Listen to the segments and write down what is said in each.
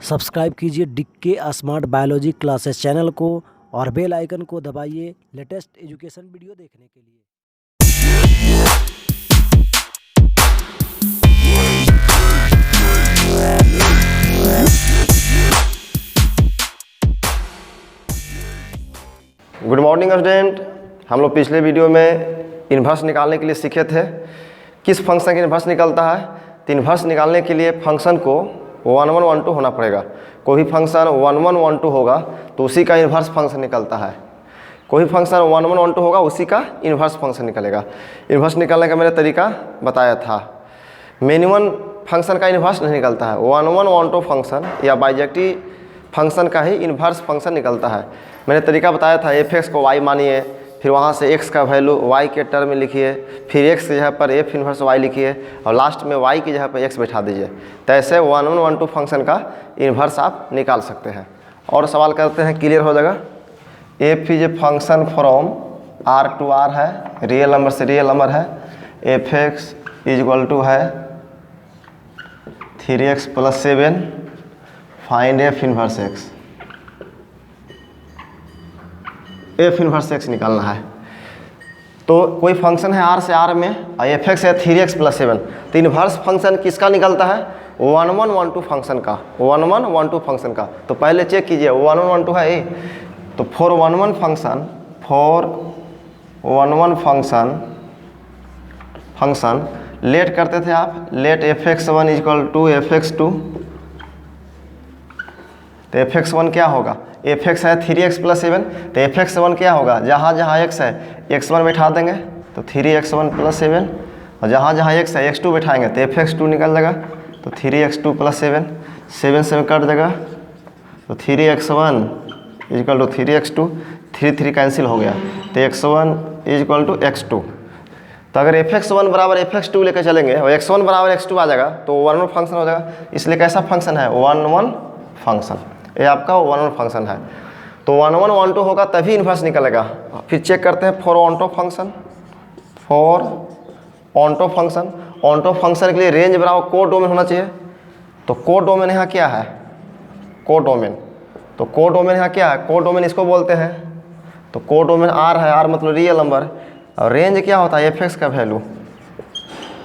Subscribe कीजिए डिक्के smart biology classes channel को और बेल आइकन को दबाइए लेटेस्ट एजुकेशन वीडियो देखने के लिए। Good morning student. हम लोग पिछले वीडियो में इन्वर्स निकालने के लिए सीखे थे किस फंक्शन का इन्वर्स निकलता है। तो इन्वर्स निकालने के लिए फंक्शन को 1 1 1 2 होना पड़ेगा। कोई भी फंक्शन 1 1 1 2 होगा तो उसी का इन्वर्स फंक्शन निकलता है। कोई फंक्शन 1 1 1 2 होगा उसी का इन्वर्स फंक्शन निकलेगा। इन्वर्स निकालने का मैंने तरीका बताया था। मिनिमम फंक्शन का इन्वर्स नहीं निकलता है। 1 1 1 2 फंक्शन या बाइजेक्टिव फंक्शन का ही इन्वर्स फंक्शन निकलता है। मैंने तरीका बताया था। एफ को y मानिए, फिर वहाँ से x का वैल्यू y के टर्म में लिखिए, फिर x की जगह पर f इन्वर्स y लिखिए और लास्ट में y की जगह पर x बैठा दीजिए। तो ऐसे 1 1 1 2 फंक्शन का इन्वर्स आप निकाल सकते हैं। और सवाल करते हैं, क्लियर हो जाएगा। F is a function from r to r है, रियल नंबर से रियल नंबर है। F x is equal to है 3x + 7, find F inverse x। F inverse x निकालना है। तो कोई फंक्शन है r से r में और एफ एक्स है 3x + 7। तो इन्वर्स फंक्शन किसका निकलता है? 1 1 1 2 फंक्शन का। 1 1 1 2 फंक्शन का। तो पहले चेक कीजिए 1 1 1 2 है ए। तो 4 1 1 फंक्शन लेट करते थे आप। Late fx1 = fx2। तो fx1 क्या होगा? fx है 3x + 7। तो fx1 क्या होगा? जहाँ जहाँ x है x1 बैठा देंगे तो 3x1 + 7, और जहाँ जहाँ x है x2 बैठाएंगे तो fx2 निकल जाएगा। तो 3x2 + 7, 7 से कट जाएगा तो 3x1 = 3x2, 3 3 कैंसिल हो गया। तो x1 = x2। तो अगर fx1 = fx2 लेकर चलेंगे और x1 = x2 आ जाएगा तो 1 1 फंक्शन हो जाएगा। इसलिए कैसा फंक्शन है? 1 1 फंक्शन। ये आपका 1 1 फंक्शन है। तो 1 1 1 2 होगा तभी इन्वर्स निकलेगा। फिर चेक करते हैं for onto function. Onto function के लिए रेंज बराबर कोडोमेन होना चाहिए। तो कोडोमेन यहाँ क्या है? कोडोमेन। तो कोडोमेन यहाँ क्या है? कोडोमेन इसको बोलते हैं। तो कोडोमेन r है, r मतलब रियल नंबर। और रेंज क्या होता है? एफ का वैल्यू।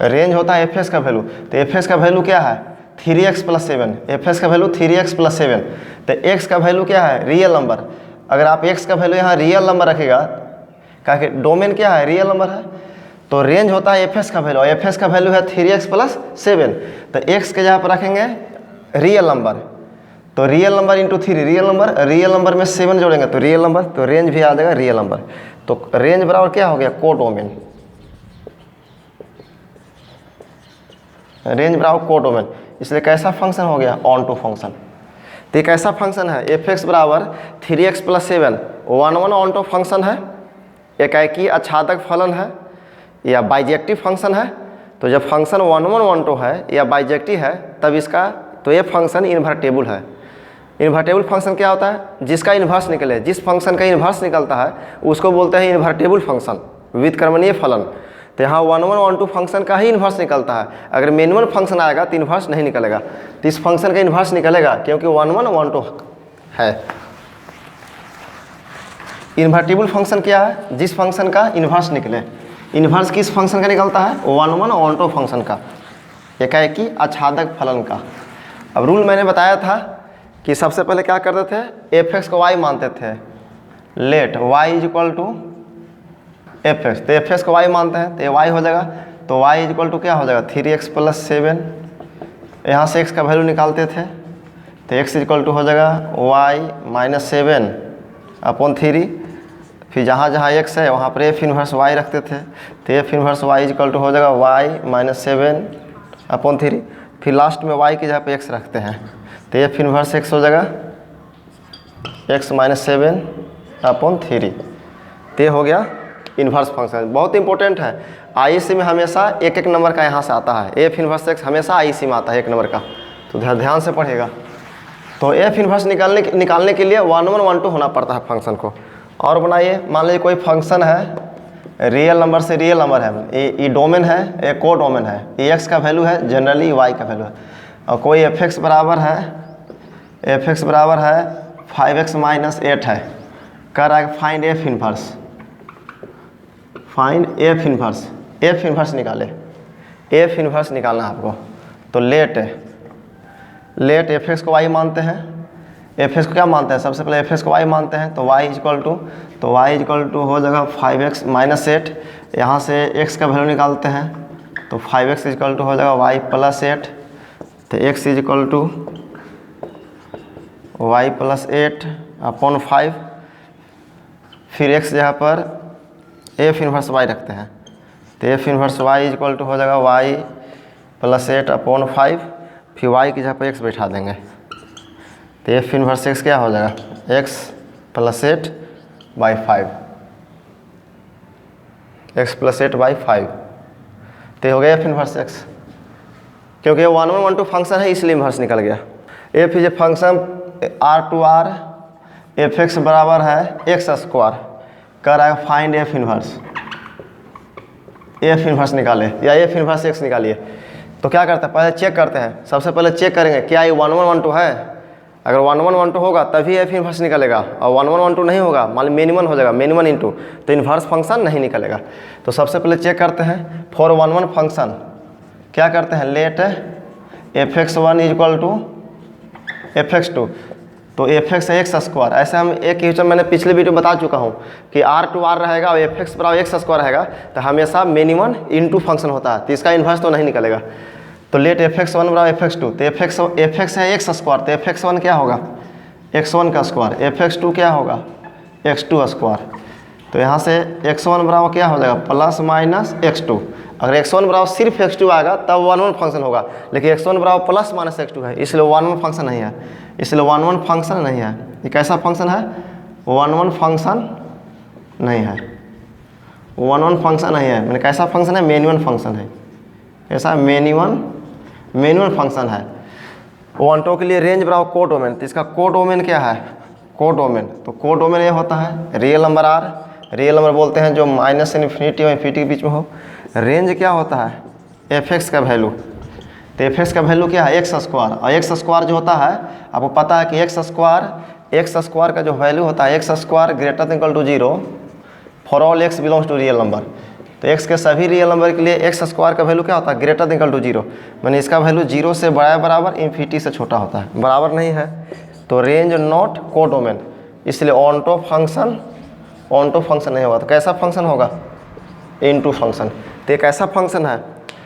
रेंज होता है एफ का वैल्यू। तो एफ का वैल्यू क्या है? 3x + 7। एफ का वैल्यू 3x + 7। तो x का वैल्यू क्या है? Real number. अगर आप x का वैल्यू यहाँ रियल नंबर रखेगा, क्योंकि डोमेन क्या है? रियल नंबर है। तो रेंज होता है एफ का वैल्यू। एफ का वैल्यू है 3x + 7। तो x के जहाँ पर रखेंगे रियल नंबर। तो real number into 3 real number में 7 जोड़ेंगे तो रियल नंबर। तो रेंज भी आ जाएगा रियल नंबर। तो रेंज बराबर क्या हो गया? कोडोमेन। रेंज बराबर कोडोमेन। इसलिए कैसा फंक्शन हो गया? Onto function. तो एक ऐसा फंक्शन है fx = 3x + 7, 1 1 ऑनटो फंक्शन है, एकाएकी आच्छादक फलन है या बाइजेक्टिव फंक्शन है। तो जब फंक्शन 1 1 1 2 है या बाइजेक्टिव है तब इसका तो ये फंक्शन इन्वर्टेबल है। इन्वर्टेबल फंक्शन क्या होता है? जिसका इन्वर्स निकले। जिस फंक्शन का इन्वर्स निकलता है उसको बोलते हैं इन्वर्टेबल फंक्शन, व्युत्क्रमणीय फलन। तो यहाँ 1 1 1 2 फंक्शन का ही इन्वर्स निकलता है। अगर मिनिमम फंक्शन आएगा तो इन्वर्स नहीं निकलेगा। तो इस फंक्शन का इन्वर्स निकलेगा क्योंकि 1 1 1 2 है। इन्वर्टेबल फंक्शन क्या है? जिस फंक्शन का इन्वर्स निकले। इन्वर्स किस फंक्शन का निकलता है? 1 1 1 2 फंक्शन का, एकाएकी आच्छादक फलन का। अब रूल मैंने बताया था कि सबसे पहले क्या करते थे? एफ को y मानते थे। Let y = f x. तो एफ को y मानते हैं तो ये y हो जाएगा। तो y = क्या हो जाएगा? 3x + 7। यहाँ से x का वैल्यू निकालते थे तो x = हो जाएगा y - 7/3। फिर जहाँ जहाँ x है वहाँ पर एफ इन्वर्स y रखते थे। तो एफ इन्वर्स y = हो जाएगा y - 7/3। फिर लास्ट में y की जगह पे x रखते हैं तो एफ इन्वर्स x हो जाएगा x - 7/3। तो ये हो गया इन्वर्स फंक्शन। बहुत इंपॉर्टेंट है। आईसी में हमेशा एक एक नंबर का यहाँ से आता है। एफ इन्वर्स x हमेशा आईसी में आता है 1 नंबर का। तो ध्यान से पढ़ेगा। तो एफ इन्वर्स निकालने के लिए 1 1 1 2 होना पड़ता है फंक्शन को। और बनाइए, मान लीजिए कोई फंक्शन है रियल नंबर से रियल नंबर है, ये डोमेन है, ये को डोमेन है, ये x का वैल्यू है, जनरली y का वैल्यू है। और कोई एफ एक्स बराबर है एफ एक्स बराबर है 5x माइनस 8 है। कर आएगा find F inverse, find F inverse, f inverse निकाले, एफ इन्वर्स निकालना है आपको। तो लेट एफ एक्स को वाई मानते हैं, एफ एक्स को क्या मानते हैं, सबसे पहले एफ एक्स को वाई मानते हैं। तो वाई इजक्वल टू हो जाएगा 5x माइनस 8, यहाँ से x का वैल्यू निकालते हैं तो 5x इजक्वल टू हो जाएगा y प्लस 8। तो x is equal to y plus 8 upon 5, फिर x जगह पर एफ इन्वर्स y रखते हैं। तो f inverse y is equal to हो जाएगा y प्लस 8 अपॉन 5, फिर y की जगह पर x बैठा देंगे। तो एफ इन्वर्स x क्या हो जाएगा, x plus 8 by 5, x plus 8 by 5। तो हो गया एफ इन्वर्स x, क्योंकि 1 1 1 2 फंक्शन है इसलिए इन्वर्स निकल गया। F is a function r to r, f x बराबर है एक्स स्क्वायर। कर आएगा find F inverse, f inverse निकाले या एफ इन्वर्स x निकालिए। तो क्या करते हैं, पहले चेक करते हैं, सबसे पहले चेक करेंगे क्या ये 1 1 1 2 है। अगर 1 1 1 2 होगा तभी एफ इन्वर्स निकलेगा, और 1 1 1 2 नहीं होगा, मान लो मिनिमम हो जाएगा, मिनिमम इंटू, तो इन्वर्स फंक्शन नहीं निकलेगा। तो सबसे पहले चेक करते हैं फॉर 1 1 फंक्शन, क्या करते हैं, let f x 1 equal to f x 2। तो एफ एक्स है एक्स स्क्वायर, ऐसे हम एक क्वेश्चन मैंने पिछले वीडियो बता चुका हूँ कि आर टू आर रहेगा और एफ एक्स बराबर एक्स स्क्वायर रहेगा, तो हमेशा मिनिमम इंटू फंक्शन होता है, तो इसका इन्वर्स तो नहीं निकलेगा। तो लेट एफ एक्स 1 बराबर एफ एक्स 2, तो एफ एक्स है एक्स स्क्वायर, तो एफ एक्स 1 क्या होगा, एक्स 1 का स्क्वायर, एफ एक्स 2 क्या होगा, एक्स 2 स्क्वायर। तो यहाँ से एक्स 1 बराबर क्या हो जाएगा, प्लस माइनस एक्स 2। अगर एक्स 1 बराबर सिर्फ एक्स 2 आएगा तब 1 1 फंक्शन होगा, लेकिन एक्स 1 बराबर प्लस माइनस एक्स 2 है, इसलिए 1 1 फंक्शन नहीं है, इसलिए 1 1 फंक्शन नहीं है। ये कैसा फंक्शन है, 1 1 फंक्शन नहीं है, 1 1 फंक्शन नहीं है, मैंने कैसा फंक्शन है, मेन्यूअल फंक्शन है। ऐसा मेन्यूअल फंक्शन है। 1 2 के लिए रेंज बराबर कोडोमेन, तो इसका कोडोमेन क्या है, कोडोमेन। तो कोडोमेन ये होता है real number R, real number बोलते हैं जो माइनस इन्फिनिटी और इन्फिनिटी के बीच में हो। रेंज क्या होता है, एफ एक्स का वैल्यू, तो एफ एक्स का वैल्यू क्या है, एक्स स्क्वायर, और एक्स स्क्वायर जो होता है आपको पता है कि एक्स स्क्वायर का जो वैल्यू होता है, x square greater than equal to 0 for all x belongs to real number. तो एक्स के सभी रियल नंबर के लिए एक्स स्क्वायर का वैल्यू क्या होता है, ग्रेटर देन इक्वल टू 0, मैंने इसका वैल्यू 0 से बड़ा है बराबर, इन्फिनिटी से छोटा होता है, बराबर नहीं है। तो रेंज नॉट कोडोमेन, इसलिए ऑनटो फंक्शन नहीं होगा। तो कैसा फंक्शन होगा, इनटू फंक्शन। तो एक ऐसा फंक्शन है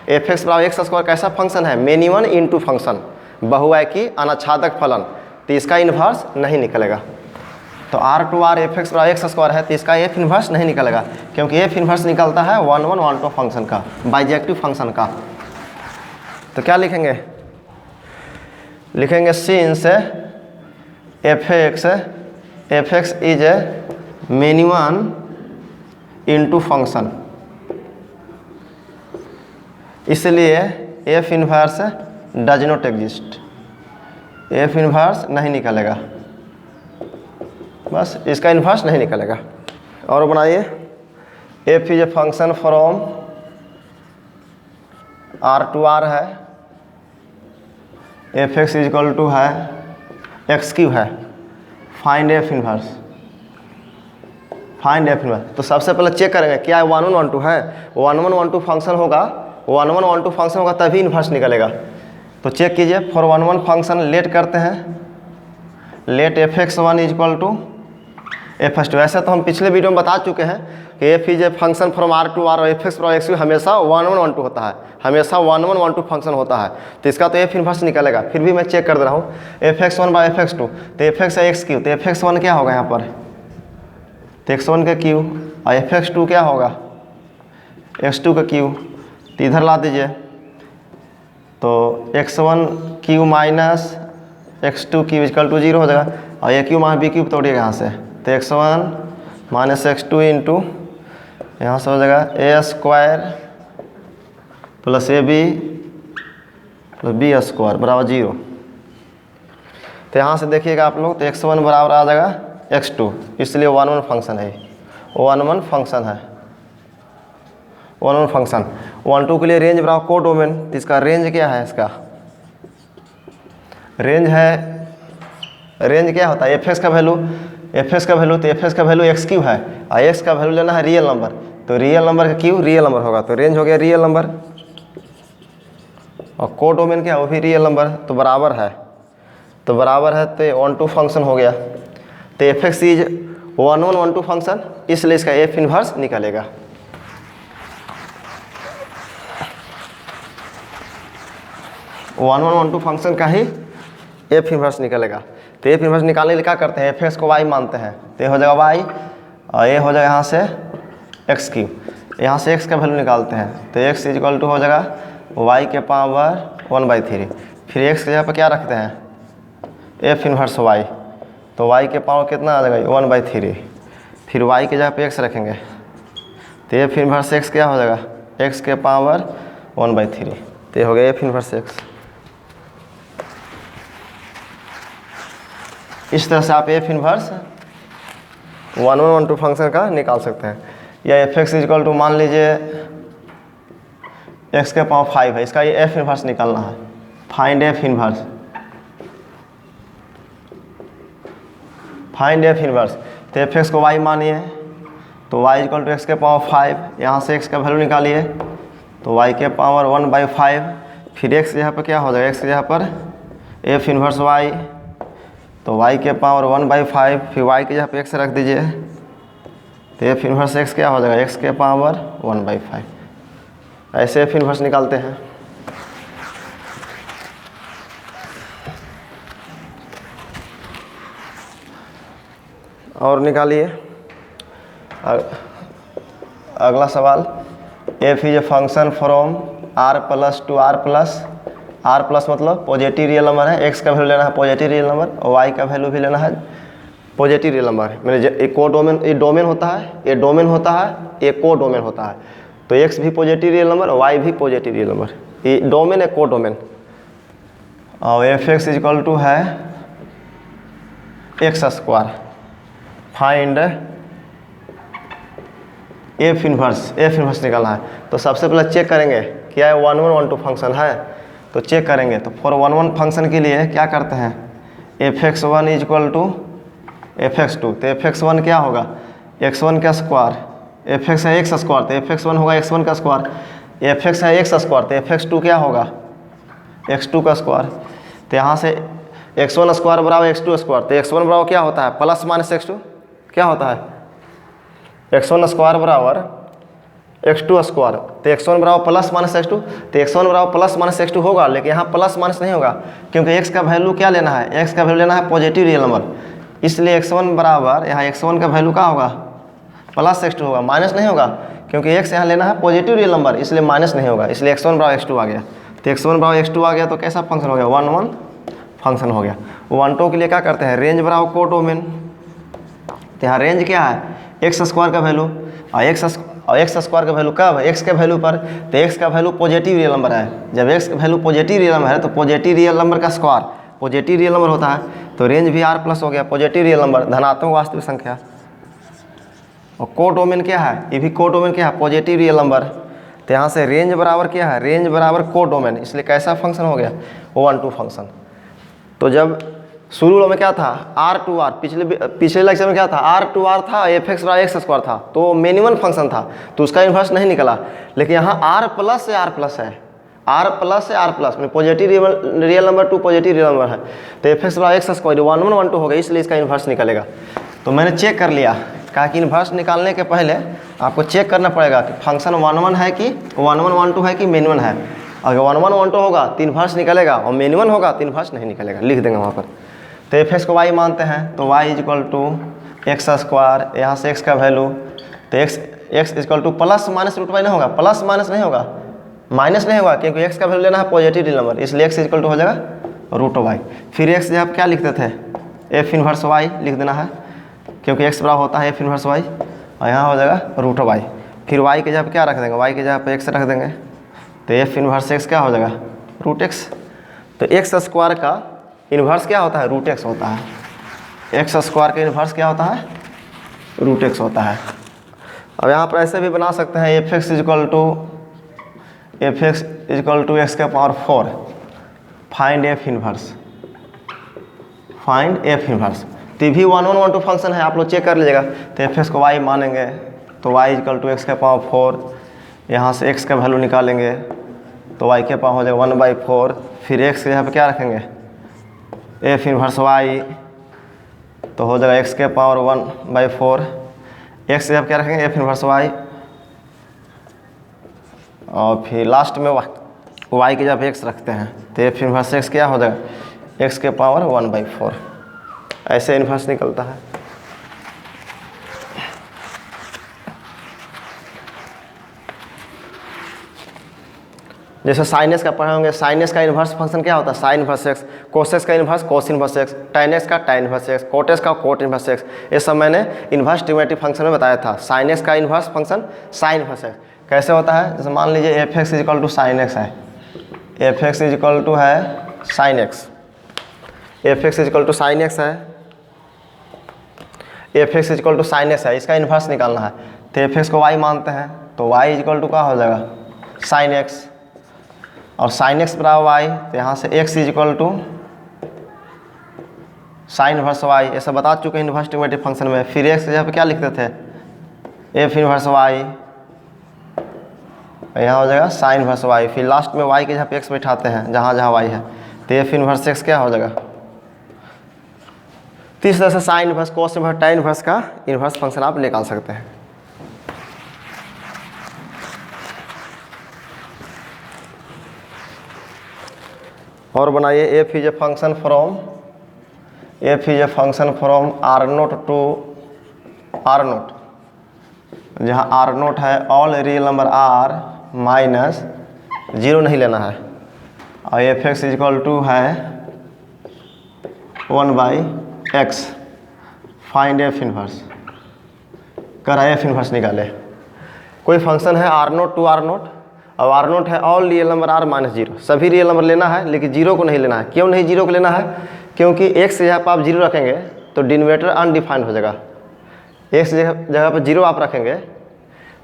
एफ एक्स बराबर एक्स स्क्वायर, कैसा फंक्शन है, मिनिमम इनटू फंक्शन, बहुआयकी अनाच्छादक फलन, तो इसका इन्वर्स नहीं निकलेगा। तो R to R f x बराबर एक्स स्क्वायर है, तो इसका एफ इन्वर्स नहीं निकलेगा, क्योंकि एफ इन्वर्स निकलता है 1 1 1 2 फंक्शन का, बाइजेक्टिव फंक्शन का। तो क्या लिखेंगे, since F x is a minimum into function, इसलिए F inverse does not exist, F inverse नहीं निकलेगा, बस इसका इन्वर्स नहीं निकलेगा। और बनाइए, F is a function from R to R है, एफ एक्स इजक्वल टू है एक्स क्यू है, फाइंड एफ इन्वर्स, तो सबसे पहले चेक करेंगे क्या 1 1 1 2 है, 1 1 1 2 फंक्शन होगा, 1 1 1 2 फंक्शन होगा तभी इन्वर्स निकलेगा। तो चेक कीजिए, फॉर 1 1 फंक्शन लेट करते हैं, let f x 1 equal to f x 2। ऐसा तो हम पिछले वीडियो में बता चुके हैं कि f is a function from R to R और एफ एक्स फ्रॉम एक्स हमेशा 1 1 1 2 होता है, हमेशा 1 1 1 2 फंक्शन होता है, तो इसका तो एफ इन्वर्स निकलेगा। फिर भी मैं चेक कर दे रहा हूँ, F x 1 by F x 2, तो एफ एक्स है एक्स क्यू, तो एफ एक्स 1 क्या होगा यहाँ पर, तो एक्स 1 का क्यू, और एफ एक्स 2 क्या होगा, एक्स 2 का क्यू, तो इधर ला दीजिए, तो x1 cube minus x2 cube equal to 0 हो जाएगा, और a cube minus b cube तोड़िएगा यहाँ से, तो x1 माइनस x2 इंटू यहाँ से हो जाएगा A square plus A B plus B square बराबर 0। तो यहाँ से देखिएगा आप लोग, तो x1 बराबर आ जाएगा x2, इसलिए 1 1 फंक्शन है, 1 1 फंक्शन है, 1 1 फंक्शन। 1 2 के लिए रेंज बराबर कोडोमेन, तो इसका रेंज क्या है, इसका रेंज है रेंज क्या होता है, एफ एक्स का वैल्यू, एफ एक्स का वैल्यू, तो एफ एक्स का वैल्यू एक्स क्यू है और एक्स का वैल्यू लेना है रियल नंबर, तो रियल नंबर का क्यू रियल नंबर होगा, तो रेंज हो गया रियल नंबर और कोडोमेन क्या है वो भी रियल नंबर, तो बराबर है, तो बराबर है तो 1 to फंक्शन हो गया। तो एफ एक्स इज 1 1 1 2 फंक्शन, इसलिए इसका एफ इनवर्स निकलेगा। वन वन 1 2 फंक्शन का ही एफ इनवर्स निकलेगा। तो एफ इनवर्स निकालने के लिए क्या करते हैं, एफ एक्स को वाई मानते हैं, तो ये हो जाएगा वाई और ये हो जाएगा यहाँ से एक्स क्यू, यहाँ से एक्स का वैल्यू निकालते हैं, तो एक्स इक्वल टू हो जाएगा वाई के पावर 1/3, फिर एक्स के जगह पर क्या रखते हैं एफ इनवर्स वाई, तो वाई के पावर कितना आ जाएगा 1/3, फिर वाई के जगह पे एक्स रखेंगे, तो एफ इनवर्स एक्स क्या हो जाएगा एक्स के पावर 1/3, तो ये हो गया एफ इनवर्स एक्स। इस तरह से आप एफ इनवर्स 1 1 1 2 फंक्शन का निकाल सकते हैं। या एफ एक्स इक्वल टू मान लीजिए एक्स के पावर 5 है, इसका ये एफ इनवर्स निकालना है, find F inverse, find F inverse, तो एफ एक्स को वाई मानिए, तो वाई इक्वल टू एक्स के पावर 5, यहाँ से एक्स का वैल्यू निकालिए, तो वाई के पावर 1/5, फिर एक्स यहाँ पर क्या हो जाएगा, एक्स यहाँ पर एफ इनवर्स वाई, तो y के पावर 1/5, फिर y के जगह पे x रख दीजिए, तो एफ इनवर्स x क्या हो जाएगा x के पावर 1/5। ऐसे एफ इनवर्स निकालते हैं। और निकालिए अगला सवाल, F is a function from r plus two r plus मतलब पॉजिटिव रियल नंबर है, एक्स का वैल्यू लेना है पॉजिटिव रियल नंबर और वाई का वैल्यू भी लेना है पॉजिटिव रियल नंबर। मैंने एक को डोमेन, ये डोमेन होता है, ये डोमेन होता है, ये को डोमेन होता है, तो एक्स भी पॉजिटिव रियल नंबर और वाई भी पॉजिटिव रियल नंबर, ये डोमेन है को डोमेन। और एफ एक्स इक्वल टू है x square, find F inverse निकालना है। तो सबसे पहले चेक करेंगे क्या है 1 1 1 2 फंक्शन है, तो चेक करेंगे, तो फॉर 1 1 फंक्शन के लिए क्या करते हैं F x 1 equal to f x 2, तो एफ एक्स 1 क्या होगा x1 का स्क्वायर, एफ एक्स है एक्स स्क्वायर, तो एफ एक्स 1 होगा x1 का स्क्वायर, एफ एक्स है एक्स स्क्वायर, तो एफ एक्स 2 क्या होगा x2 का स्क्वायर, तो यहाँ से x1 स्क्वायर बराबर x2 स्क्वायर, तो x1 बराबर क्या होता है प्लस माइनस x2, क्या होता है x1 स्क्वायर बराबर x2 स्क्वायर, तो x1 बराबर प्लस माइनस x2, तो x1 बराबर प्लस माइनस x2 होगा, लेकिन यहाँ प्लस माइनस नहीं होगा क्योंकि x का वैल्यू क्या लेना है, x का वैल्यू लेना है पॉजिटिव रियल नंबर, इसलिए x1 बराबर यहाँ x1 का वैल्यू क्या होगा प्लस x2 होगा, माइनस नहीं होगा क्योंकि x यहाँ लेना है पॉजिटिव रियल नंबर, इसलिए माइनस नहीं होगा, इसलिए x1 बराबर x2 आ गया। तो x1 बराबर x2 आ गया तो कैसा फंक्शन हो गया 1 1 फंक्शन हो गया। 1 2 के लिए क्या करते हैं रेंज बराबर को डोमेन, तो यहाँ रेंज क्या है एक्स स्क्वायर का वैल्यू और एक्स स्क्वायर का वैल्यू कब है एक्स के वैल्यू पर, तो एक्स का वैल्यू पॉजिटिव रियल नंबर है, जब एक्स का वैल्यू पॉजिटिव रियल नंबर है तो पॉजिटिव रियल नंबर का स्क्वायर पॉजिटिव रियल नंबर होता है, तो रेंज भी r प्लस हो गया पॉजिटिव रियल नंबर धनात्मक वास्तविक संख्या। और को डोमेन क्या है, ये भी को डोमेन क्या है पॉजिटिव रियल नंबर, तो यहाँ से रेंज बराबर क्या है रेंज बराबर को डोमेन, इसलिए कैसा फंक्शन हो गया 1 2 फंक्शन। तो जब शुरू में क्या था R2R, पिछले लेक्चर में क्या था R2R था, एफ एक्स बराबर एक्स स्क्वायर था, तो मिनिमम फंक्शन था तो उसका इन्वर्स नहीं निकला, लेकिन यहाँ R प्लस से R प्लस है, R प्लस से R प्लस में positive real number two positive real number है, तो एफ एक्स बराबर एक्स स्क्वायर 1 1 1 2 हो गया, इसलिए इसका इन्वर्स निकलेगा। तो मैंने चेक कर लिया, कहा कि इन्वर्स निकालने के पहले आपको चेक करना पड़ेगा कि फंक्शन 1 1 है कि 1 1 1 2 है कि मिनिमम है, अगर 1 1 1 2 होगा तो इन्वर्स निकलेगा और मिनिमम होगा तो इन्वर्स नहीं निकलेगा, लिख देंगे वहाँ पर। तो एफ एक्स को वाई मानते हैं, तो y equal to x square, यहाँ से एक्स का वैल्यू, तो x equal to plus minus root y नहीं होगा, प्लस माइनस नहीं होगा, माइनस नहीं होगा क्योंकि एक्स का वैल्यू लेना है पॉजिटिव रियल नंबर, इसलिए एक्स इक्वल टू हो जाएगा रूट वाई। फिर एक्स जब आप क्या लिखते थे एफ इनवर्स वाई लिख देना है क्योंकि एक्स बराबर होता है एफ इनवर्स वाई, और यहाँ हो जाएगा रूट वाई। फिर वाई के जगह क्या रख देंगे, वाई के जगह पे एक्स रख देंगे, तो एफ इनवर्स एक्स क्या हो जाएगा रूट एक्स। तो एक्स स्क्वायर का इन्वर्स क्या होता है रूट एक्स होता है, एक्स स्क्वायर का इन्वर्स क्या होता है रूट एक्स होता है। अब यहाँ पर ऐसे भी बना सकते हैं F X equal to X का power 4, find F inverse, find F inverse. तो भी 1 1 1 2 फंक्शन है, आप लोग चेक कर लीजिएगा। तो एफ एक्स को वाई मानेंगे तो वाई इक्वल टू एक्स के पावर 4, यहाँ से एक्स का वैल्यू निकालेंगे तो वाई के पावर हो जाएगा 1/4। फिर एक्स के यहाँ पे क्या रखेंगे एफ इनवर्स वाई, तो हो जाएगा एक्स के पावर 1/4। एक्स के यहाँ क्या रखेंगे एफ इनवर्स वाई, और फिर लास्ट में वाई के जब एक्स रखते हैं तो एफ इनवर्स एक्स क्या हो जाएगा एक्स के पावर 1/4। ऐसे इनवर्स निकलता है। जैसे साइन एक्स का पढ़े होंगे, साइन एक्स का इनवर्स फंक्शन क्या होता है sine inverse X, cos X का inverse cos inverse X, tan X का tan inverse X, cot X का कोट इनवर्स एक्स। ये सब मैंने इनवर्स ट्रिग्नोमेट्रिक फंक्शन में बताया था। साइन एक्स का inverse function sine inverse X कैसे होता है, जैसे मान लीजिए F X is equal to sine X है, एफ एक्स इजिकल टू है sine x, F X is equal to sine X है, F X is equal to sine X है, इसका इनवर्स निकालना है। तो एफ एक्स को वाई मानते हैं तो वाई इजिकल टू क्या हो जाएगा साइन एक्स, और साइन एक्स बराबर वाई, तो यहाँ से x is equal to sine inverse y, ऐसा बता चुके हैं इनवर्स ट्रिग्नोमेट्रिक फंक्शन में। फिर एक्स यहाँ पे क्या लिखते थे एफ इनवर्स वाई, यहाँ हो जाएगा साइन इनवर्स वाई। फिर लास्ट में वाई के जहाँ पे एक्स बैठाते हैं जहाँ जहाँ वाई है, तो एफ इनवर्स एक्स क्या हो जाएगा। तो इस तरह से sine inverse cos inverse tan inverse का इनवर्स फंक्शन आप निकाल सकते हैं। और बनाइए F is a function from R not to R not, जहाँ आर नोट है all real number R minus 0 नहीं लेना है, और एफ एक्स इजिकल टू है 1/x। फाइंड एफ इनवर्स, करा एफ इनवर्स निकाले। कोई फंक्शन है R not to R not, और आर नोट है all real number R minus 0, सभी रियल नंबर लेना है लेकिन 0 को नहीं लेना है। क्यों नहीं 0 को लेना है, क्योंकि x जगह पर आप 0 रखेंगे तो डिनोमिनेटर अनडिफाइंड हो जाएगा। x जगह पर 0 आप रखेंगे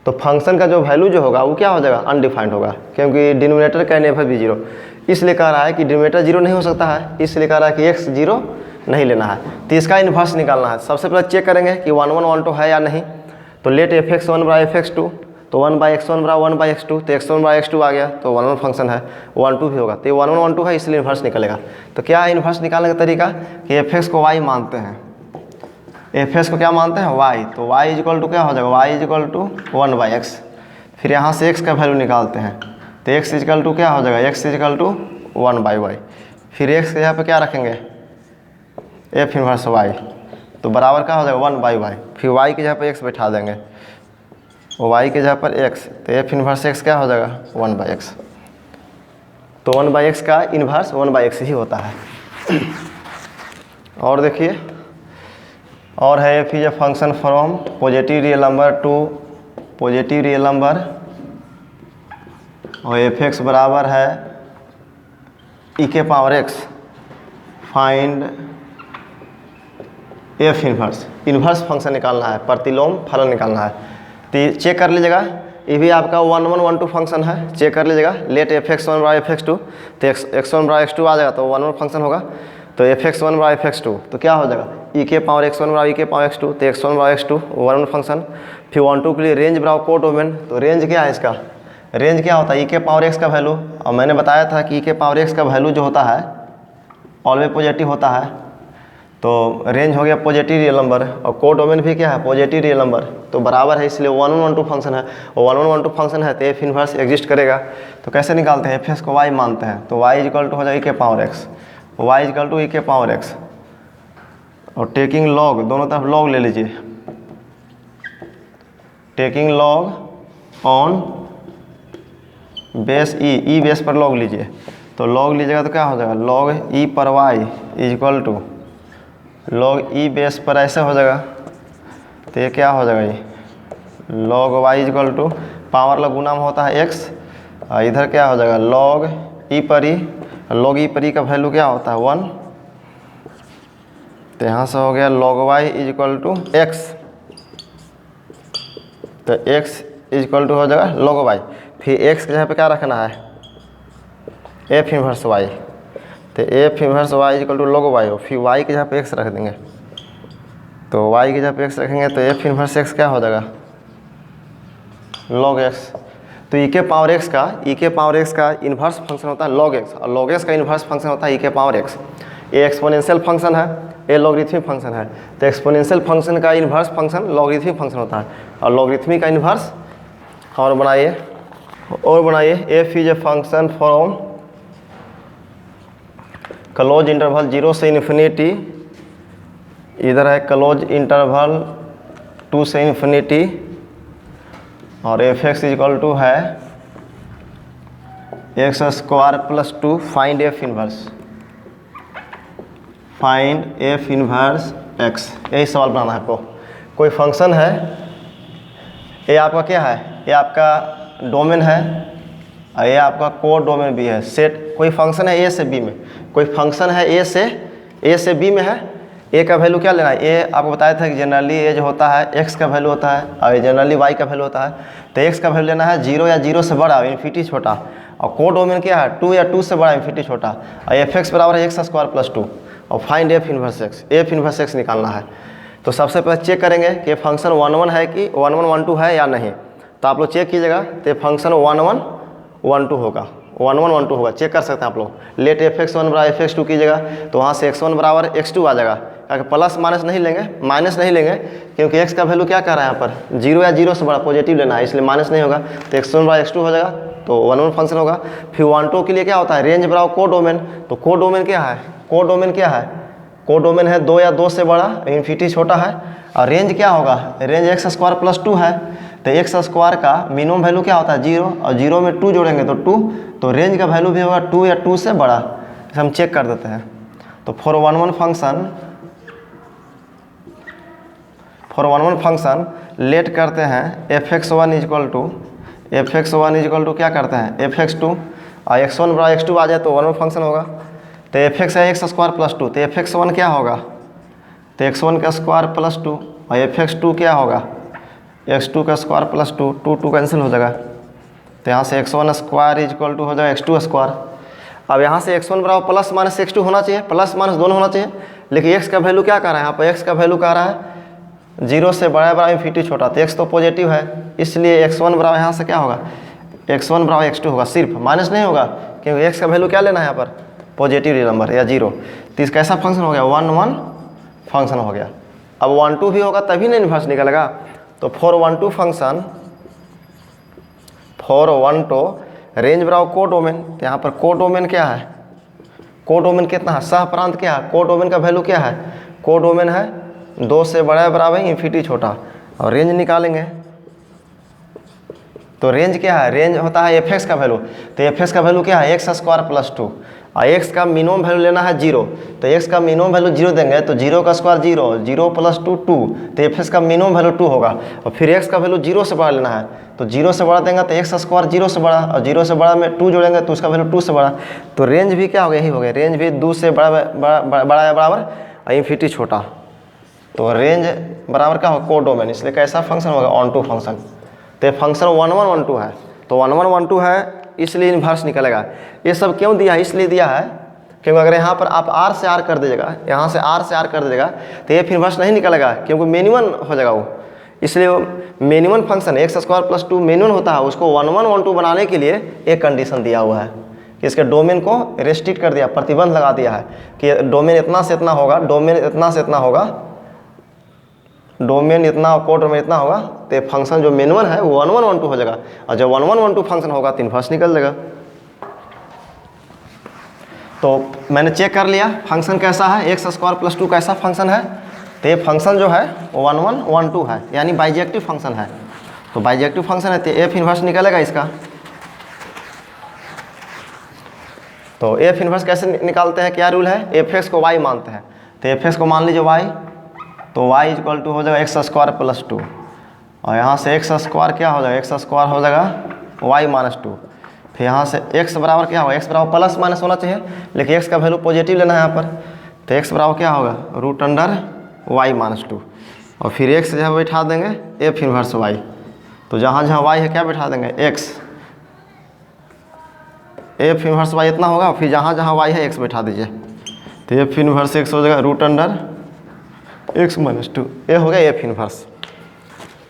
तो फंक्शन का जो वैल्यू जो होगा वो क्या हो जाएगा अनडिफाइंड होगा, क्योंकि डिनोमिनेटर का नेवर भी 0। इसलिए कह रहा है कि डिनोमिनेटर 0 नहीं हो सकता है, इसलिए कह रहा है कि x 0 नहीं लेना है। तो इसका इन्वर्स निकालना है। सबसे पहले चेक करेंगे कि 1 1 1 2 है या नहीं। तो लेट एफ एक्स 1 बराबर एफ एक्स 2, तो 1/x1 बराबर 1/x2, तो x1 बराबर x2 आ गया, तो 1 1 फंक्शन है 1 2 भी होगा, तो ये 1 1 1 2 है इसलिए इन्वर्स निकलेगा। तो क्या है इन्वर्स निकालने का तरीका कि एफ एक्स को y मानते हैं, एफ एक्स को क्या मानते हैं y, तो y इजिकल टू क्या हो जाएगा y इजिकल टू 1/x। फिर यहाँ से x का वैल्यू निकालते हैं तो x इजिकल टू क्या हो जाएगा x इजिकल टू 1/y। फिर x के यहाँ पे क्या रखेंगे एफ इन्वर्स y, तो बराबर क्या हो जाएगा 1/y। फिर y के जगह पे x बैठा देंगे, y के जगह पर x, तो एफ इन्वर्स x क्या हो जाएगा 1/x। तो 1/x का इन्वर्स 1/x ही होता है। और देखिए और है F is a function from positive real number two positive real number, और एफ एक्स बराबर है ई के power x। Find F inverse, inverse function निकालना है, प्रतिलोम फलन निकालना है। तो चेक कर लीजिएगा, ये भी आपका 1 1 1 2 फंक्शन है, चेक कर लीजिएगा। लेट एफ एक्स 1 बराबर एफ एक्स 2, तो x1 बराबर x2 आ जाएगा, तो 1 1 फंक्शन होगा। तो एफ एक्स 1 बराबर एफ एक्स 2, तो क्या हो जाएगा ई के पावर x1 बराबर ई के पावर x2, तो x1 बराबर x2 1 1 फंक्शन। फिर 1 2 के लिए रेंज बराबर कोडोमेन, तो रेंज क्या है इसका, रेंज क्या होता है ई के पावर x का वैल्यू, और मैंने बताया था कि ई के पावर x का वैल्यू जो होता है ऑलवेज पॉजिटिव होता है। तो रेंज हो गया पॉजिटिव रियल नंबर, और कोडोमेन भी क्या है पॉजिटिव रियल नंबर, तो बराबर है, इसलिए 1 1 1 2 फंक्शन है, और 1 1 1 2 फंक्शन है तो एफ इन्वर्स एग्जिस्ट करेगा। तो कैसे निकालते हैं, एफ एक्स को y मानते हैं, तो y इजिकल टू हो जाएगा ई के power x, y is equal to E के पावर x, और टेकिंग लॉग, दोनों तरफ लॉग ले लीजिए, taking log on base E base पर लॉग लीजिए, तो लॉग लीजिएगा तो क्या हो जाएगा लॉग ई पर y is equal to log e base पर ऐसे हो जाएगा, तो ये क्या हो जाएगा ये log y is equal to power लग गुना में होता है x, और इधर क्या हो जाएगा लॉग ई पर ई, लॉग ई पर ई का वैल्यू क्या होता है 1, तो यहाँ से हो गया log y is equal to x, तो x इजिकल टू हो जाएगा log y। फिर x के जगह पे क्या रखना है एफ इन्वर्स y, तो f inverse y equal to log y, फिर वाई की जगह पे एक्स रख देंगे। तो वाई की जगह पे एक्स रखेंगे तो एफ इन्वर्स एक्स क्या हो जाएगा, log एक्स। तो ई के पावर एक्स का इन्वर्स फंक्शन होता है log एक्स, और log एक्स का इन्वर्स फंक्शन होता है ई के पावर एक्स। ये एक्सपोनेंशियल फंक्शन है, ये लॉगरिथमिक फंक्शन है। तो एक्सपोनेंशियल फंक्शन का इन्वर्स फंक्शन लॉगरिथमिक फंक्शन होता है, और लॉगरिथमिक का इन्वर्स। और बनाइए F is a function from close interval 0 से इन्फिनिटी, इधर है क्लोज इंटरवल 2 से इन्फिनिटी, और एफ एक्स इक्वल टू है x square plus 2। Find F inverse x, यही सवाल बनाना है आपको। कोई फंक्शन है, ये आपका क्या है, ये आपका डोमेन है, और ये आपका कोड डोमेन भी है। सेट कोई फंक्शन है ए से बी में, कोई फंक्शन है ए से बी में है। ए का वैल्यू क्या लेना है, ए आपको बताया था कि जनरली ए जो होता है एक्स का वैल्यू होता है, और जनरली वाई का वैल्यू होता है। तो एक्स का वैल्यू लेना है 0 या 0 से बड़ा, इन्फिनिटी छोटा, और कोड डोमेन क्या है 2 या 2 से बड़ा, इन्फिनिटी छोटा, और एफ एक्स बराबर है एक्स स्क्वायर प्लस 2। और फाइंड एफ इन्वर्स एक्स निकालना है। तो सबसे पहले चेक करेंगे कि फंक्शन 1 1 है कि 1 1 1 2 है या नहीं। तो आप लोग चेक कीजिएगा, तो फंक्शन 1 1 1 2 होगा, 1 1 1 2 होगा, चेक कर सकते हैं आप लोग। लेट एफ एक्स 1 बराबर एफ एक्स 2 कीजिएगा, तो वहाँ से x1 बराबर x2 आ जाएगा। क्या प्लस माइनस नहीं लेंगे, क्योंकि x का वैल्यू क्या कर रहा है यहाँ पर 0 या 0 से बड़ा पॉजिटिव लेना है, इसलिए माइनस नहीं होगा। तो x1 बराबर x2 हो जाएगा, तो 1 1 फंक्शन होगा। फिर 1 2 के लिए क्या होता है, रेंज बराबर कोड डोमेन। तो कोड डोमेन क्या है, कोड डोमेन है 2 या 2 से बड़ा, इन्फिनिटी छोटा है। और रेंज क्या होगा, रेंज एक्स स्क्वायर प्लस 2 है। तो एक्स स्क्वायर का मिनिमम वैल्यू क्या होता है 0, और 0 में 2 जोड़ेंगे तो 2, तो रेंज का वैल्यू भी होगा 2 या 2 से बड़ा। इसे हम चेक कर देते हैं। तो फॉर 1 1 फंक्शन लेट करते हैं F x one equal to क्या करते हैं एफ एक्स 2, और एक्स 1 बड़ा x2 आ जाए तो 1 1 फंक्शन होगा। तो एफ एक्स है एक्स स्क्वायर प्लस 2, तो एफ एक्स 1 क्या होगा, तो x1 का स्क्वायर प्लस 2, और एफ एक्स 2 क्या होगा, x2 का स्क्वायर प्लस 2, 2 कैंसिल हो जाएगा। तो यहाँ से x1 स्क्वायर इजक्वल टू हो जाएगा x2 स्क्वायर। अब यहाँ से x1 बराबर प्लस माइनस x2 होना चाहिए, प्लस माइनस दोनों होना चाहिए। लेकिन x का वैल्यू क्या कर रहा है, यहाँ पर x का वैल्यू कह रहा है 0 से बड़ा इन्फिनिटी छोटा, तो x तो पॉजिटिव है, इसलिए x1 बराबर यहाँ से क्या होगा, x1 बराबर x2 होगा, सिर्फ माइनस नहीं होगा, क्योंकि x का वैल्यू क्या लेना है यहाँ पर पॉजिटिव नंबर या 0। तो इसका ऐसा फंक्शन हो गया 1 1 फंक्शन हो गया। अब 1 2 भी होगा तभी ना इन्वर्स निकलेगा। तो फॉर 1 2 फंक्शन, फॉर 1 2 रेंज बराबर कोड डोमेन। तो यहाँ पर कोड डोमेन क्या है, कोड डोमेन कितना है, सह प्रांत क्या है, कोड डोमेन का वैल्यू क्या है, कोड डोमेन है 2 से बड़ा बराबर इन्फिनिटी छोटा, और रेंज निकालेंगे। तो रेंज क्या है, रेंज होता है एफ एक्स का वैल्यू। तो एफ एक्स का वैल्यू क्या है एक्स स्क्वायर प्लस 2, और एक्स का मिनिमम वैल्यू लेना है 0। तो एक्स का मिनिमम वैल्यू 0 देंगे, तो 0 का स्क्वायर 0, 0 प्लस 2 2, तो एफ एक्स का मिनिमम वैल्यू 2 होगा। और फिर एक्स का वैल्यू 0 से बड़ा लेना है, तो 0 से बड़ा देंगे तो एक्स स्क्वायर 0 से बड़ा, और 0 से बड़ा में 2 जोड़ेंगे तो उसका वैल्यू 2 से बड़ा। तो रेंज भी क्या हो गया, यही हो गया, रेंज भी 2 से बड़ा या बराबर, और इन्फिनिटी छोटा। तो रेंज बराबर क्या होगा कोड डोमेन, इसलिए कैसा फंक्शन होगा ऑन टू फंक्शन। तो फंक्शन 1 1 1 2 है, तो 1 1 1 2 है, इसलिए इन्वर्स निकलेगा। ये सब क्यों दिया है, इसलिए दिया है क्योंकि अगर यहाँ पर आप R से R कर दीजिएगा, यहाँ से R से R कर दीजिएगा, तो ये इन्वर्स नहीं निकलेगा, क्योंकि मिनिमम हो जाएगा वो। इसलिए minimum function x square plus 2 minimum होता है, उसको 1 1 1 2 बनाने के लिए एक कंडीशन दिया हुआ है कि इसके डोमेन को रेस्ट्रिक्ट कर दिया, प्रतिबंध लगा दिया है कि डोमेन इतना से इतना होगा, डोमेन इतना से इतना होगा, डोमेन इतना और कोड डोमेन इतना होगा। तो फंक्शन जो मिनिमम है वो 1 1 1 2 हो जाएगा, और जब 1 1 1 2 फंक्शन होगा तो इन्वर्स निकल जाएगा। तो मैंने चेक कर लिया फंक्शन कैसा है, एक्स स्क्वायर प्लस 2 कैसा फंक्शन है। तो ये फंक्शन जो है 1 1 1 2 है, यानी बाइजेक्टिव फंक्शन है। तो बाइजेक्टिव फंक्शन है तो एफ इन्वर्स निकलेगा इसका। तो एफ इन्वर्स कैसे निकालते हैं, क्या रूल है, एफ एक्स को वाई मानते हैं। तो एफ एक्स को मान लीजिए वाई, तो वाई इक्वल टू हो जाएगा एक्स स्क्वायर प्लस 2, और यहाँ से एक्स स्क्वायर क्या हो जाएगा, एक्स स्क्वायर हो जाएगा वाई माइनस 2। फिर यहाँ से x बराबर क्या होगा, x बराबर प्लस माइनस होना चाहिए, लेकिन x का वैल्यू पॉजिटिव लेना है यहाँ पर। तो x बराबर क्या होगा रूट अंडर y माइनस 2, और फिर x जहाँ बैठा देंगे एफ इन्वर्स y। तो जहाँ जहाँ y है क्या बैठा देंगे x, एफ इन्वर्स वाई इतना होगा, फिर जहाँ जहाँ वाई है एक्स बैठा दीजिए, तो एफ इन्वर्स एक्स हो जाएगा रूट अंडर एक्स माइनस 2, ये हो गया एफ इन्वर्स।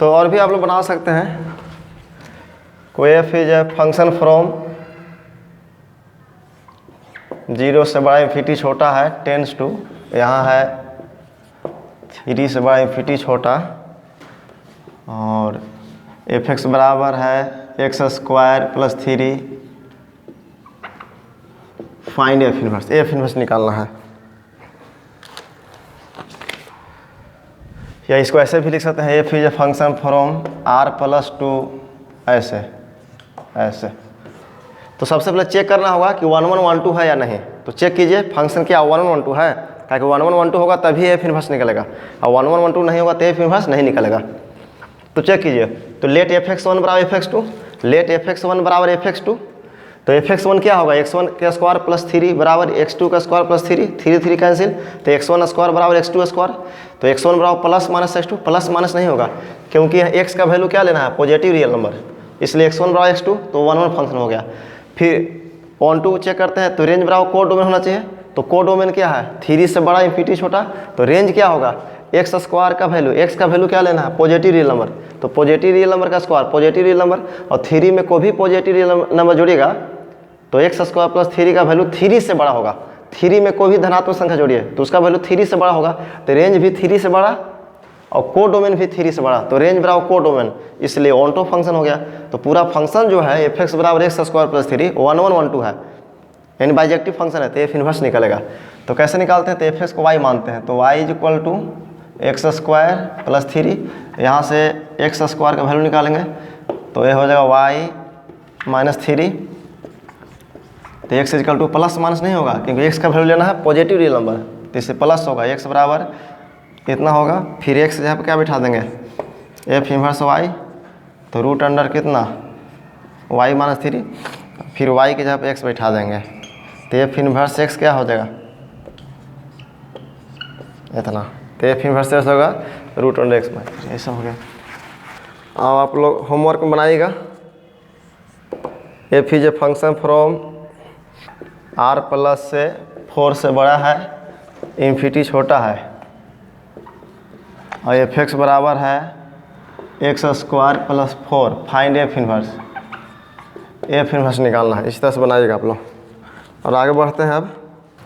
तो और भी आप लोग बना सकते हैं, कोई F is a function from 0 से बड़ा इन्फिनिटी छोटा है टेंस टू, यहाँ है 3 से बड़ा इन्फिनिटी छोटा, और एफ एक्स बराबर है x square plus 3, find F inverse, f inverse निकालना है। या इसको ऐसे भी लिख सकते हैं, F is a function from r plus 2, ऐसे ऐसे। तो सबसे पहले चेक करना होगा कि 1 1 1 2 है या नहीं। तो चेक कीजिए फंक्शन क्या 1 1 1 2 है, ताकि 1 1 1 2 होगा तभी एफ इन्वर्स निकलेगा, और 1 1 1 2 नहीं होगा तो एफ इन्वर्स नहीं निकलेगा। तो चेक कीजिए, तो लेट एफ एक्स 1 बराबर f x 2, let f x 1 बराबर एफ एक्स 2, तो एफ एक्स 1 क्या होगा, एक्स 1 का स्क्वायर प्लस 3 बराबर एक्स 2 का स्क्वायर प्लस 3, 3 3 कैंसिल, तो एक्स 1 स्क्वायर बराबर एक्स 2 स्क्वायर, तो एक्स 1 बराबर plus minus x 2, plus minus नहीं होगा क्योंकि एक्स का वैल्यू क्या लेना है, पॉजिटिव रियल नंबर, इसलिए एक्स 1 बराबर एक्स 2, तो 1 1 फंक्शन हो गया। फिर ऑन टू चेक करते हैं, तो रेंज बराबर को डोमेन होना चाहिए, तो को डोमेन क्या है 3 से बड़ा इन्फिनिटी छोटा, तो रेंज क्या होगा एक्स स्क्वायर का वैल्यू, एक्स का वैल्यू क्या लेना है पॉजिटिव रियल नंबर, तो पॉजिटिव रियल नंबर का स्क्वायर पॉजिटिव रियल नंबर, और 3 में कोई भी पॉजिटिव रियल नंबर जोड़िएगा तो एक्स स्क्वायर प्लस 3 का वैल्यू 3 से बड़ा होगा, 3 में कोई भी धनात्मक संख्या जोड़िए तो उसका वैल्यू 3 से बड़ा होगा, तो रेंज भी 3 से बड़ा और को डोमेन भी 3 से बड़ा, तो रेंज बराबर को डोमेन, इसलिए ऑनटो फंक्शन हो गया। तो पूरा फंक्शन जो है एफ एक्स बराबर एक्स स्क्वायर प्लस 3 1 1 1 2 है, यानी बाइजेक्टिव फंक्शन है, तो एफ इन्वर्स निकलेगा। तो कैसे निकालते हैं, तो एफ एक्स को वाई मानते हैं, तो y is equal to x square plus 3, यहाँ से एक्स स्क्वायर का वैल्यू निकालेंगे तो ये हो जाएगा वाई माइनस 3, तो x equal to plus minus नहीं होगा क्योंकि एक्स का वैल्यू लेना है पॉजिटिव रियल नंबर, तो इससे प्लस होगा, एक्स बराबर इतना होगा, फिर एक्स जहाँ पर क्या बिठा देंगे एफ इन्वर्स वाई, तो रूट अंडर कितना वाई माइनस 3, फिर वाई के जहाँ पे एक्स बैठा देंगे, तो एफ इन्वर्स एक्स क्या हो जाएगा इतना, तो एफ इन्वर्स एक्स होगा रूट अंडर एक्स माइनस 3, ऐसा हो गया। अब आप लोग होमवर्क में बनाइएगा, F is a function from r plus से 4 से बड़ा है इन्फिनिटी छोटा है, और एफ एक्स बराबर है x square plus 4, find F inverse, f inverse निकालना है। इस तरह से बनाइएगा आप लोग। और आगे बढ़ते हैं,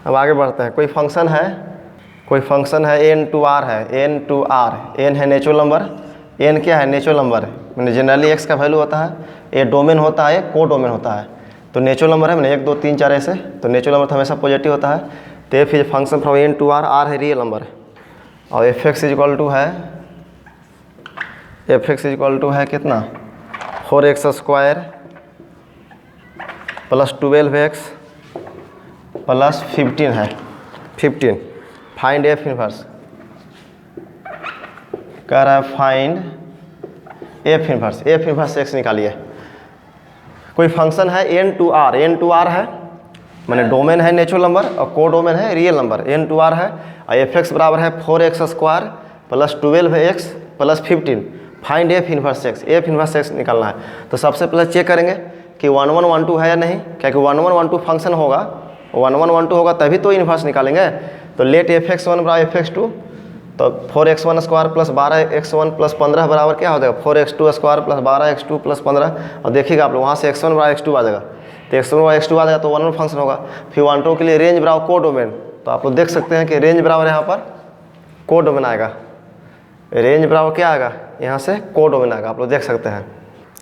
अब आगे बढ़ते हैं, कोई फंक्शन है एन टू आर है, एन टू आर, एन है नेचुरल नंबर, एन क्या है नेचुरल नंबर है, मैंने जनरली एक्स का वैल्यू होता है, ए डोमेन होता है, को डोमेन होता है, तो नेचुरल नंबर है मैंने 1 2 3 4 ऐसे, तो नेचुरल नंबर तो हमेशा पॉजिटिव होता है, तो f is function from N to R, R है रियल नंबर, और f x is equal to है कितना 4x square plus 12x plus 15 है 15, फाइंड एफ इन्वर्स, कह रहा है फाइंड एफ इन्वर्स एक्स निकालिए। कोई फंक्शन है एन टू आर है, मैंने डोमेन है नेचुरल नंबर और को डोमेन है real number, N to R है, और एफ एक्स बराबर है 4x square plus 12x plus 15, find F inverse x निकालना है। तो सबसे पहले चेक करेंगे कि 1 1 1 2 है या नहीं, क्योंकि 1 1 1 2 फंक्शन होगा, 1 1 1 2 होगा तभी तो इन्वर्स निकालेंगे। तो लेट एफ एक्स 1 बराबर एफ एक्स 2, तो 4x1 square plus 12x1 plus 15 बराबर क्या हो जाएगा 4x2 square plus 12x2 plus 15, और देखिएगा आप लोग वहाँ से x1 बराबर x2 आ जाएगा, तो x1 बराबर x2 आ जाएगा तो 1 1 फंक्शन होगा। फिर 1 2 के लिए रेंज बराबर को डोमेन, तो आप लोग देख सकते हैं कि रेंज बराबर यहाँ पर को डोमेन आएगा, रेंज बराबर क्या आएगा यहाँ से को डोमेन आएगा, आप लोग देख सकते हैं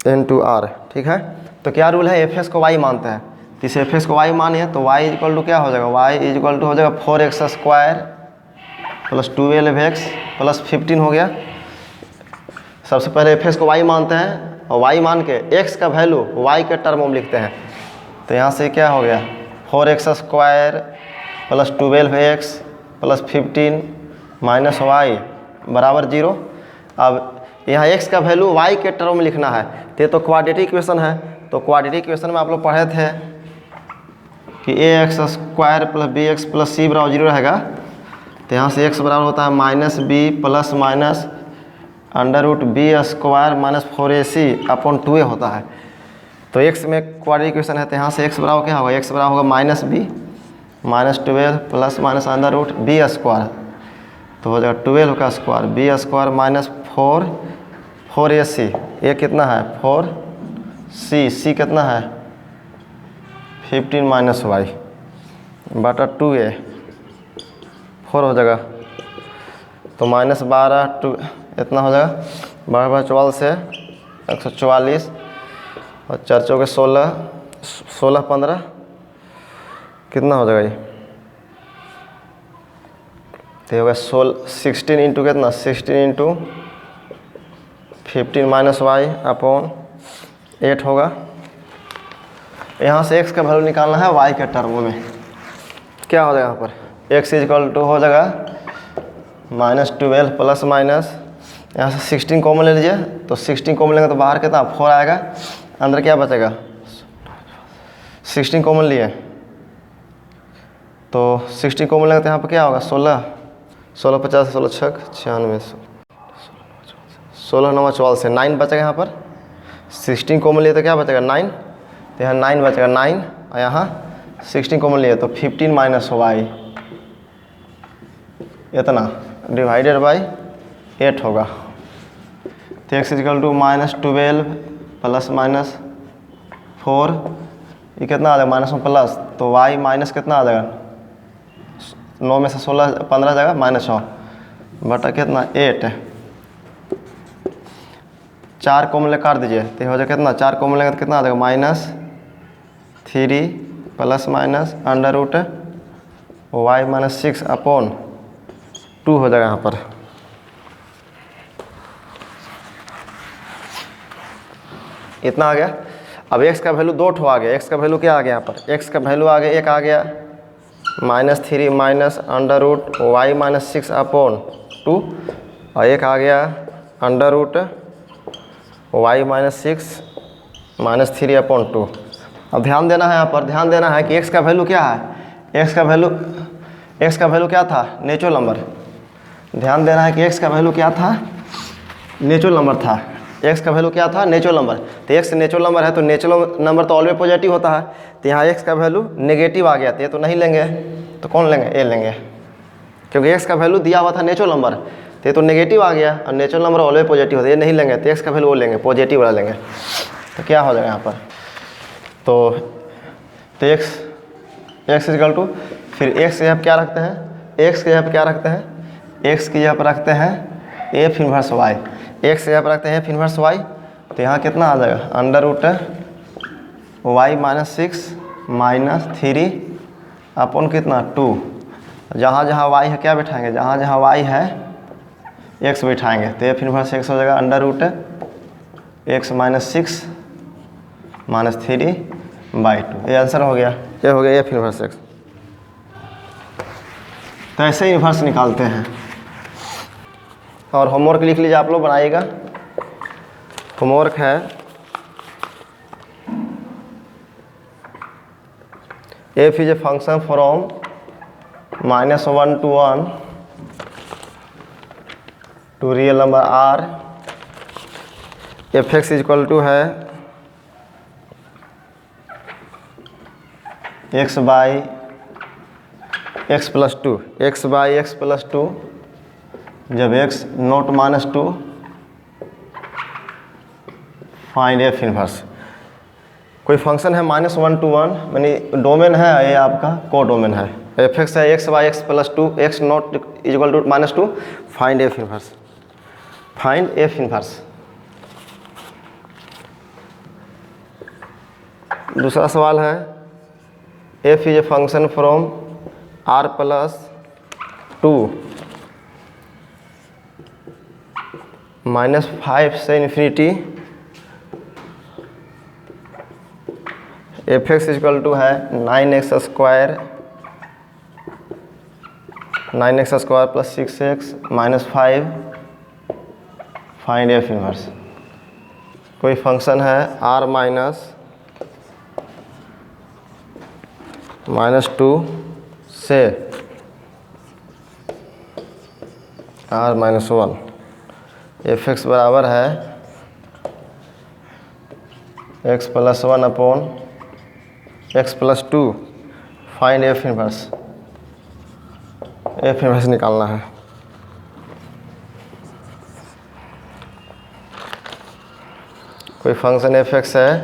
एन टू आर, ठीक है। तो क्या रूल है, एफ एक्स को वाई मानते हैं, तो इस एफ एक्स को वाई मानिए तो वाई इक्वल टू क्या हो जाएगा, वाई इक्वल टू हो जाएगा 4x square plus 12x plus 15 हो गया। सबसे पहले एफ एक्स को वाई मानते हैं और वाई मान के एक्स का वैल्यू वाई के टर्म में लिखते हैं, तो यहाँ से क्या हो गया 4x square plus 12x plus 15 minus y बराबर 0। अब यहाँ x का वैल्यू y के टर्म में लिखना है, तो क्वाड्रेटिक इक्वेशन है, तो क्वाड्रेटिक इक्वेशन में आप लोग पढ़े थे कि ax square plus bx plus c बराबर 0 रहेगा, तो यहाँ से x बराबर होता है minus b plus minus under root b square minus 4ac upon 2a होता है। तो x में क्वाड्रेटिक इक्वेशन है तो यहाँ से x बराबर क्या होगा, x बराबर होगा minus b minus 12 plus minus under root b square, तो हो जाएगा 12 का square b square minus 4 a c, a कितना है 4 सी कितना है 15 माइनस वाई बटा 2a 4 हो जाएगा, तो माइनस 12 2 इतना हो जाएगा 12 से 144 और 4 चौके 16 15 कितना हो जाएगा ये, तो होगा 16 इंटू कितना 16 इंटू 15 माइनस वाई अपॉन 8 होगा। यहाँ से x का वैल्यू निकालना है y के टर्म में, क्या हो जाएगा यहाँ पर x इजकल टू हो जाएगा माइनस 12 प्लस माइनस यहाँ से 16 कॉमन ले लीजिए, तो 16 कॉमन लेंगे तो बाहर कितना 4 आएगा, अंदर क्या बचेगा 16 कॉमन लिए तो 16 कॉमन लेंगे तो यहाँ पर क्या होगा 16 50 16 छक 96 16 9 44 से 9 बचेगा यहाँ पर, 16 कॉमन लिए तो क्या बचेगा 9, तो यहाँ 9 बचेगा 9 और यहाँ 16 कॉमन लिए तो 15 माइनस वाई इतना डिवाइडेड बाई 8 होगा, तो x equal to minus 12 plus minus 4 ये कितना आ जाएगा माइनस में प्लस, तो y माइनस कितना आ जाएगा 9 में से 16 15 जाएगा माइनस 9 बटा कितना 8, 4 कॉमन ले काट दीजिए तो हो जाएगा कितना 4 कॉमन लेंगे तो कितना आ जाएगा minus 3 plus minus under root y minus 6 upon 2 हो जाएगा यहाँ पर। इतना आ गया। अब x का वैल्यू 2 ठो आ गया, x का वैल्यू क्या आ गया यहाँ पर, x का वैल्यू आ गया 1 आ गया minus 3 minus under root y minus 6 upon 2 और 1 आ गया under root y minus 6 minus 3 upon 2। अब ध्यान देना है यहाँ पर, ध्यान देना है कि x का वैल्यू क्या है, x का वैल्यू क्या था नेचुरल नंबर, ध्यान देना है कि x का वैल्यू क्या था नेचुरल नंबर था, x का वैल्यू क्या था नेचुरल नंबर, तो x नेचुरल नंबर है तो नेचुरल नंबर तो ऑलवेज पॉजिटिव होता है, तो यहाँ x का वैल्यू नेगेटिव आ गया तो ये तो नहीं लेंगे, तो कौन लेंगे a लेंगे, क्योंकि x का वैल्यू दिया हुआ था नेचुरल नंबर तो ये तो नेगेटिव आ गया और नेचुरल नंबर ऑलवेज पॉजिटिव होता है, ये नहीं लेंगे तो x का वैल्यू वो लेंगे पॉजिटिव वाला लेंगे, तो क्या हो जाएगा यहाँ पर, तो x इक्वल टू फिर x के यहाँ पर क्या रखते हैं, x के यहाँ पर क्या रखते हैं, x के यहाँ पर रखते हैं f इनवर्स y, x के यहाँ पर रखते हैं f इनवर्स y, तो यहाँ कितना आ जाएगा under root y minus 6 minus 3 upon कितना 2, जहाँ जहाँ y है क्या बैठाएंगे, जहाँ जहाँ y है x बैठाएंगे, तो f इनवर्स x हो जाएगा under root x minus 6 minus 3 by 2, ये आंसर हो गया, ये हो गया f इनवर्स x। तो ऐसे ही इनवर्स निकालते हैं। और होमवर्क लिख लीजिए, आप लोग बनाइएगा, होमवर्क है f is a function from -1 to 1 to real number r, f(x) equal to है x by x plus 2, x by x plus 2 जब x not minus 2 find f inverse. कोई फंक्शन है -1 to 1 यानी डोमेन है, ये आपका को डोमेन है, f(x) है x by x plus 2 x not equal to -2 find f inverse, find f inverse. दूसरा सवाल है f is a function from r plus 2 -5 से इन्फिनिटी f(x) इक्वल टू है 9x square plus 6x minus 5 find f inverse. कोई function है r -2 से r -1 f(x) बराबर है x + 1/x + 2 find f inverse. f inverse निकालना है। कोई फंक्शन f(x) है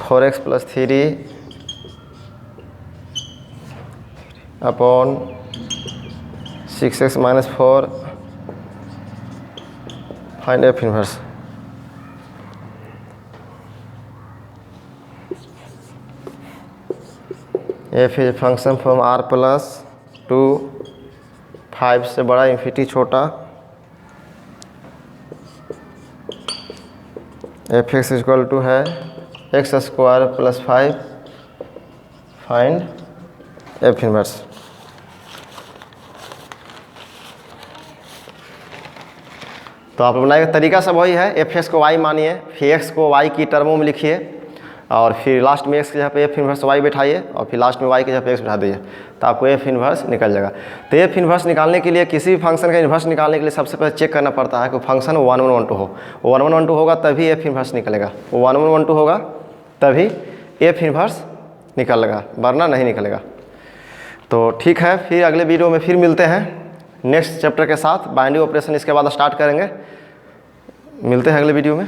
4x + 3 upon 6x - 4 find f inverse. f is function from r + 2 5 से बड़ा इन्फिनिटी छोटा f(x) = है x² + 5 फाइंड f इनवर्स। तो आप बनाने का तरीका सब वही है, f(x) को y मानिए, फिर x को y की टर्मों में लिखिए और फिर लास्ट में x की जगह पे f इनवर्स y बैठाइए और फिर लास्ट में y की जगह पे x बैठा दीजिए, तो आपको f इनवर्स निकल जाएगा। तो f इनवर्स निकालने के लिए, किसी भी फंक्शन का इनवर्स निकालने के लिए सबसे पहले चेक करना पड़ता है कि फंक्शन 1 1 1 2 हो। 1 1 1 2 होगा तभी f इनवर्स निकलेगा, 1 1 1 2 होगा तभी f इनवर्स निकलेगा, वरना नहीं निकलेगा। तो ठीक है, फिर अगले वीडियो में फिर मिलते हैं नेक्स्ट चैप्टर के साथ। बाइनरी ऑपरेशन इसके बाद स्टार्ट करेंगे। मिलते हैं अगले वीडियो में।